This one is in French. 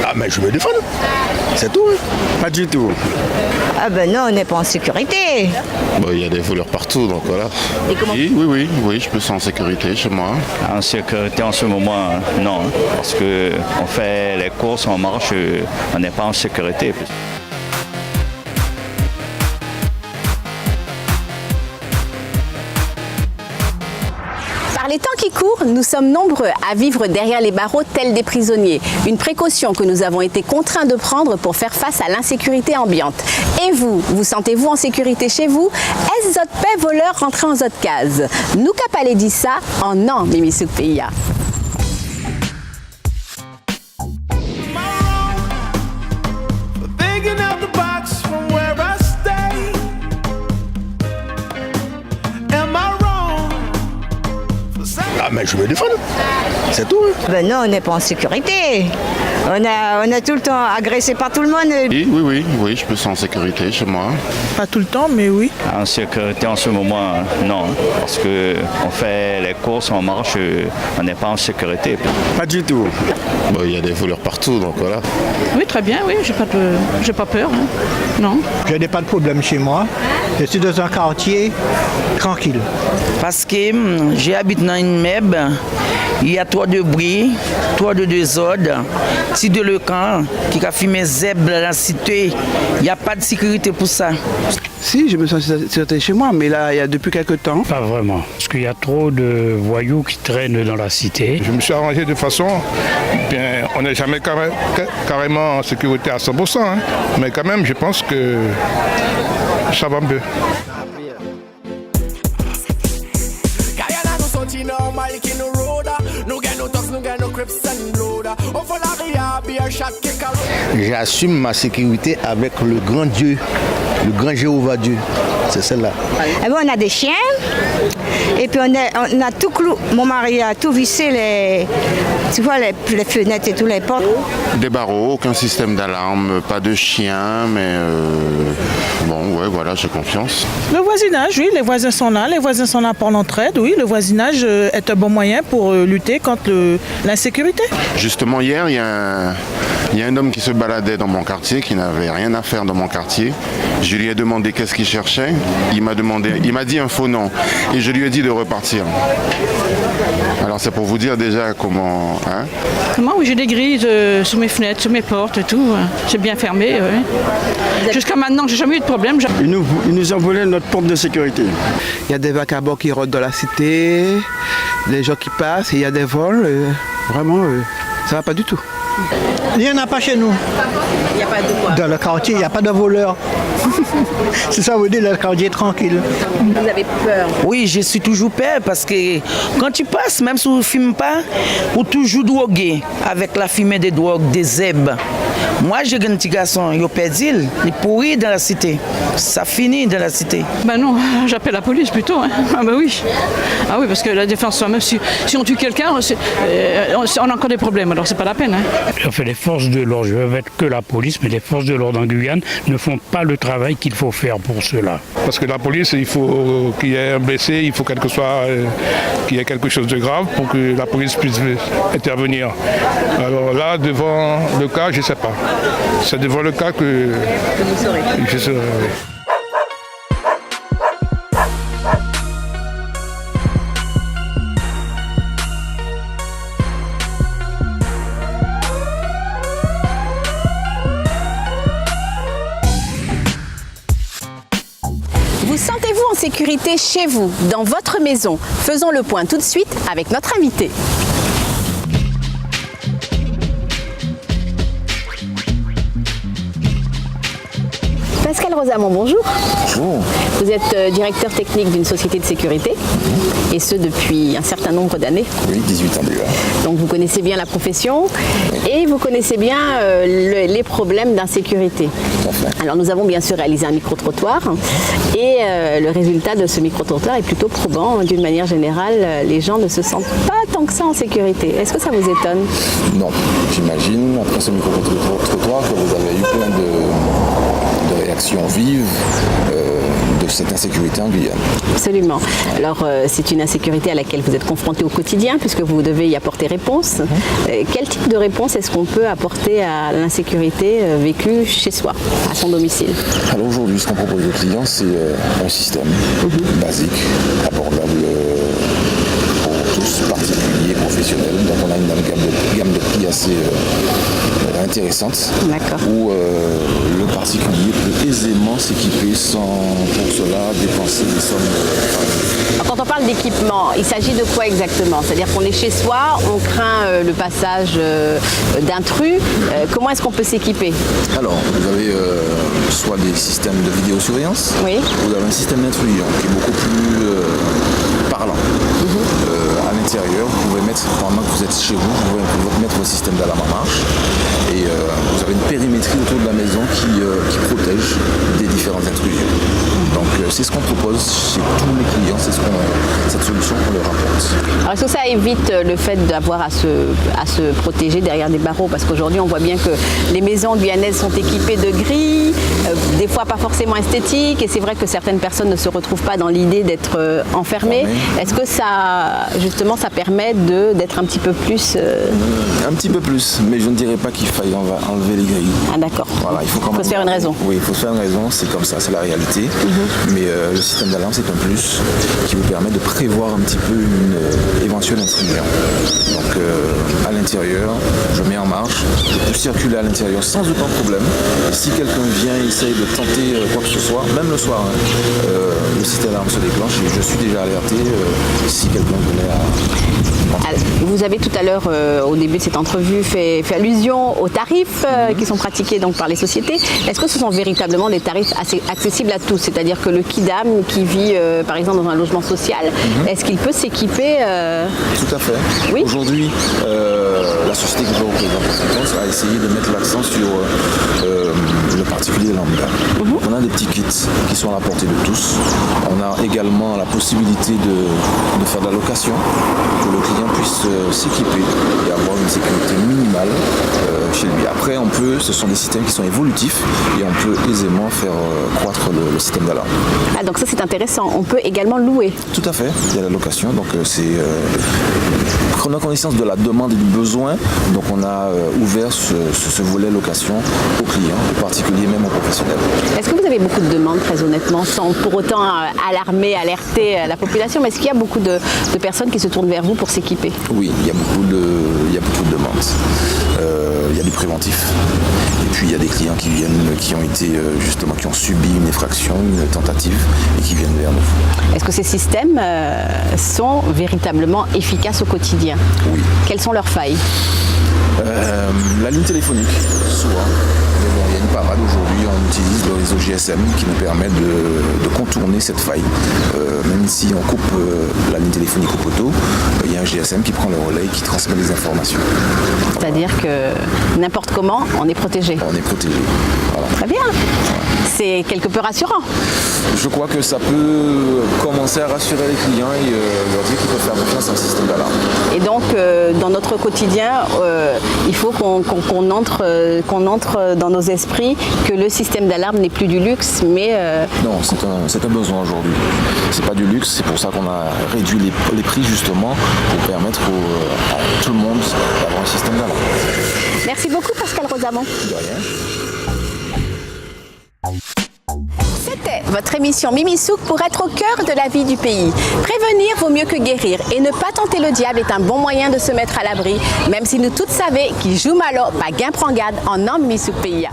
Ah, mais je me défends. C'est tout. Hein. Pas du tout. Ah ben non, on n'est pas en sécurité. Bon, il y a des voleurs partout, donc voilà. Oui, je me sens en sécurité chez moi. En sécurité en ce moment, non. Parce qu'on fait les courses, on marche, on n'est pas en sécurité. Par les temps qui courent, nous sommes nombreux à vivre derrière les barreaux tels des prisonniers. Une précaution que nous avons été contraints de prendre pour faire face à l'insécurité ambiante. Et vous, vous sentez-vous en sécurité chez vous? Est-ce zot paix voleur rentré en zot case? Nous capalé dit ça en non, Mimi Soukpeya. Ah, mais je me défends. C'est tout. Hein. Ben non, on n'est pas en sécurité. On a tout le temps agressé par tout le monde. Oui, je me sens en sécurité chez moi. Pas tout le temps, mais oui. En sécurité en ce moment, non. Parce qu'on fait les courses, on marche, on n'est pas en sécurité. Pas du tout. Bon, il y a des voleurs partout, donc voilà. Oui, très bien, oui, j'ai pas peur. Hein. Non. Je n'ai pas de problème chez moi. Je suis dans un quartier tranquille. Parce que j'habite dans une meuble, il y a trop de bruit, trop de désordre. Si de le camp qui a fumé zèbre dans la cité, il n'y a pas de sécurité pour ça. Si, je me sens sécurité chez moi, mais là, il y a depuis quelques temps. Pas vraiment, parce qu'il y a trop de voyous qui traînent dans la cité. Je me suis arrangé de façon, bien, on n'est jamais carrément en sécurité à 100%, hein, mais quand même, je pense que ça va mieux. J'assume ma sécurité avec le grand Dieu, le grand Jéhovah Dieu. C'est celle-là. Eh ben, on a des chiens. Et puis on a tout clou. Mon mari a tout vissé, tu vois, les fenêtres et tous les portes. Des barreaux, aucun système d'alarme, pas de chien, mais bon, ouais, voilà, j'ai confiance. Le voisinage, oui, les voisins sont là pour l'entraide, oui. Le voisinage est un bon moyen pour lutter contre l'insécurité. Justement, hier, il y a un homme qui se baladait dans mon quartier, qui n'avait rien à faire dans mon quartier. Je lui ai demandé qu'est-ce qu'il cherchait. Il m'a dit un faux nom. Et je lui ai dit de repartir. Alors c'est pour vous dire déjà comment... Hein? Moi, oui, j'ai des grilles sous mes fenêtres, sous mes portes et tout. C'est bien fermé. Oui. Jusqu'à maintenant, j'ai jamais eu de problème. Ils nous ont volé notre porte de sécurité. Il y a des vagabonds qui rôdent dans la cité, des gens qui passent, et il y a des vols. Vraiment, ça va pas du tout. Il n'y en a pas chez nous. Il n'y a pas de quoi? Dans le quartier, il n'y a pas de voleurs. C'est ça, vous dites, le quartier est tranquille. Vous avez peur? Oui, je suis toujours peur parce que quand tu passes, même si tu ne fumes pas, ou toujours drogué avec la fumée des drogues, des zèbres. Moi, j'ai un petit garçon, il est perdu, il est pourri dans la cité. Ça finit dans la cité. Ben non, j'appelle la police plutôt. Hein. Ah ben oui. Ah oui, parce que la défense, même si on tue quelqu'un, on a encore des problèmes, alors c'est pas la peine. Hein. Enfin, les forces de l'ordre, je veux mettre que la police, mais les forces de l'ordre en Guyane ne font pas le travail qu'il faut faire pour cela. Parce que la police, il faut qu'il y ait un blessé, il faut qu'il y ait quelque chose de grave pour que la police puisse intervenir. Alors là, devant le cas, je ne sais pas. C'est devant le cas que vous saurez. Je saurai, oui. Vous sentez-vous en sécurité chez vous, dans votre maison? Faisons le point tout de suite avec notre invité. Pascal Rosamond, bonjour. Bonjour. Vous êtes directeur technique d'une société de sécurité, et ce depuis un certain nombre d'années. Oui, 18 ans déjà. Donc vous connaissez bien la profession et vous connaissez bien les problèmes d'insécurité. Alors nous avons bien sûr réalisé un micro-trottoir et le résultat de ce micro-trottoir est plutôt probant. D'une manière générale, les gens ne se sentent pas tant que ça en sécurité. Est-ce que ça vous étonne? Non, j'imagine, après ce micro-trottoir, que vous avez eu plein de réactions actions vives de cette insécurité en Guyane. Absolument. Alors, c'est une insécurité à laquelle vous êtes confronté au quotidien puisque vous devez y apporter réponse. Quel type de réponse est-ce qu'on peut apporter à l'insécurité vécue chez soi, à son domicile? Alors aujourd'hui, ce qu'on propose aux clients, c'est un système basique, abordable pour tous, particuliers, professionnels. Donc on a une gamme de prix assez intéressante où le particulier peut aisément s'équiper sans pour cela dépenser des sommes. Quand on parle d'équipement, il s'agit de quoi exactement? C'est-à-dire qu'on est chez soi, on craint le passage d'intrus. Comment est-ce qu'on peut s'équiper? Alors, vous avez soit des systèmes de vidéosurveillance, vous avez un système d'intrusion qui est beaucoup plus parlant. À l'intérieur, vous pouvez mettre, pendant que vous êtes chez vous, vous pouvez mettre votre système d'alarme en marche et vous avez une périmétrie autour de la maison qui protège des différentes intrusions. Donc c'est ce qu'on propose chez tous les clients, c'est cette solution qu'on leur apporte. Alors est-ce que ça évite le fait d'avoir à se protéger derrière des barreaux? Parce qu'aujourd'hui on voit bien que les maisons guyanaises sont équipées de grilles, des fois pas forcément esthétiques, et c'est vrai que certaines personnes ne se retrouvent pas dans l'idée d'être enfermées. Est-ce que ça, justement, ça permet d'être un petit peu plus... Un petit peu plus, mais je ne dirais pas qu'il faille enlever les grilles. Ah d'accord. Voilà, il faut se faire une raison. Oui, il faut se faire une raison, c'est comme ça, c'est la réalité. Mais le système d'alarme, c'est un plus qui vous permet de prévoir un petit peu une éventuelle intrusion. Donc à l'intérieur, je mets en marche, je peux circuler à l'intérieur sans aucun problème. Et si quelqu'un vient et essaye de tenter quoi que ce soit, même le soir, le système d'alarme se déclenche et je suis déjà alerté si quelqu'un venait à... Vous avez tout à l'heure, au début de cette entrevue, fait allusion aux tarifs qui sont pratiqués donc, par les sociétés. Est-ce que ce sont véritablement des tarifs assez accessibles à tous? C'est-à-dire que le kidam qui vit par exemple dans un logement social, est-ce qu'il peut s'équiper Tout à fait. Oui. Aujourd'hui, la société qui va représenter a essayé de mettre l'accent sur le particulier lambda. On a des petits kits qui sont à la portée de tous. On a également la possibilité de faire de la location, que le client puisse s'équiper et avoir une sécurité minimale chez lui. Après, ce sont des systèmes qui sont évolutifs et on peut aisément faire croître le système d'alarme. Ah, donc ça c'est intéressant, on peut également louer. Tout à fait, il y a la location, donc on a connaissance de la demande et du besoin, donc on a ouvert ce volet location aux clients, aux particuliers, même aux professionnels. Est-ce que vous avez beaucoup de demandes, très honnêtement, sans pour autant alerter la population, mais est-ce qu'il y a beaucoup de personnes qui se tournent vers vous pour s'équiper? Oui, il y a beaucoup de demandes. Il y a du préventif. Et puis il y a des clients qui viennent, qui ont subi une effraction, une tentative et qui viennent vers nous. Est-ce que ces systèmes sont véritablement efficaces au quotidien? Oui. Quelles sont leurs failles? La ligne téléphonique, souvent. Mais bon, il y a une parade aujourd'hui, on utilise le réseau GSM qui nous permet de contourner cette faille. Même si on coupe la ligne téléphonique au poteau, il y a un GSM qui prend le relais et qui transmet les informations. C'est-à-dire que n'importe comment, on est protégé. On est protégé. Voilà. Très bien. C'est quelque peu rassurant. Je crois que ça peut commencer à rassurer les clients et leur dire qu'ils peuvent faire confiance à un système d'alarme. Et donc, dans notre quotidien, il faut qu'on entre dans nos esprits que le système d'alarme n'est plus du luxe, mais... Non, c'est un besoin aujourd'hui. C'est pas du luxe, c'est pour ça qu'on a réduit les prix justement pour permettre à tout le monde d'avoir un système d'alarme. Merci beaucoup Pascal Rosamond. De rien. C'était votre émission Mimi Souk pour être au cœur de la vie du pays. Prévenir vaut mieux que guérir et ne pas tenter le diable est un bon moyen de se mettre à l'abri, même si nous toutes savons qui joue malo, pas gain prend garde en nom Mimi Souk pays.